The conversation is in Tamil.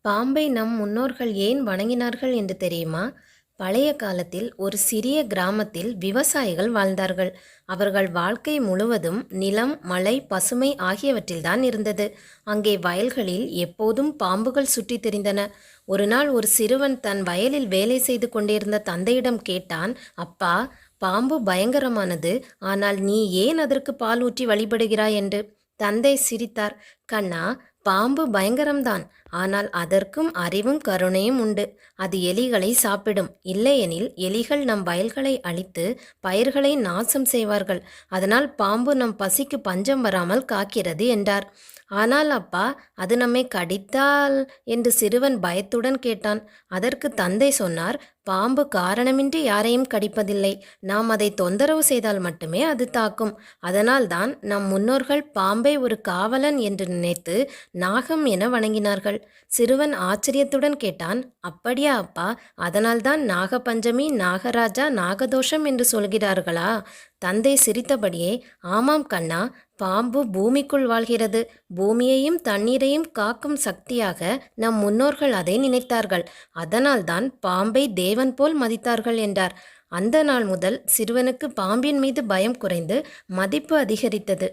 பாம்பை நம் முன்னோர்கள் ஏன் வணங்கினார்கள் என்று தெரியுமா? பழைய காலத்தில் ஒரு சிறிய கிராமத்தில் விவசாயிகள் வாழ்ந்தார்கள். அவர்கள் வாழ்க்கை முழுவதும் நிலம், மலை, பசுமை ஆகியவற்றில்தான் இருந்தது. அங்கே வயல்களில் எப்போதும் பாம்புகள் சுற்றித் திரிந்தன. ஒரு நாள் ஒரு சிறுவன் தன் வயலில் வேலை செய்து கொண்டிருந்த தந்தையிடம் கேட்டான், அப்பா, பாம்பு பயங்கரமானது, ஆனால் நீ ஏன் அதற்கு பால் ஊற்றி வழிபடுகிறாய் என்று. தந்தை சிரித்தார். கண்ணா, பாம்பு பயங்கரம்தான், ஆனால் அதற்கும் அறிவும் கருணையும் உண்டு. அது எலிகளை சாப்பிடும். இல்லையெனில் எலிகள் நம் வயல்களை அழித்து பயிர்களை நாசம் செய்வார்கள். அதனால் பாம்பு நம் பசிக்கு பஞ்சம் வராமல் காக்கிறது என்றார். ஆனால் அப்பா, அது நம்மை கடித்தால் என்று சிறுவன் பயத்துடன் கேட்டான். அதற்கு தந்தை சொன்னார், பாம்பு காரணமின்றி யாரையும் கடிப்பதில்லை. நாம் அதை தொந்தரவு செய்தால் மட்டுமே அது தாக்கும். அதனால்தான் நம் முன்னோர்கள் பாம்பை ஒரு காவலன் என்று நினைத்து நாகம் என வணங்கினார்கள். சிறுவன் ஆச்சரியத்துடன் கேட்டான், அப்படியா அப்பா? அதனால்தான் நாகபஞ்சமி, நாகராஜா, நாகதோஷம் என்று சொல்கிறார்களா? தந்தை சிரித்தபடியே, ஆமாம் கண்ணா, பாம்பு பூமிக்குள் வாழ்கிறது. பூமியையும் தண்ணீரையும் காக்கும் சக்தியாக நம் முன்னோர்கள் அதை நினைத்தார்கள். அதனால்தான் பாம்பை தேவன் போல் மதித்தார்கள் என்றார். அந்த நாள் முதல் சிறுவனுக்கு பாம்பின் மீது பயம் குறைந்து மதிப்பு அதிகரித்தது.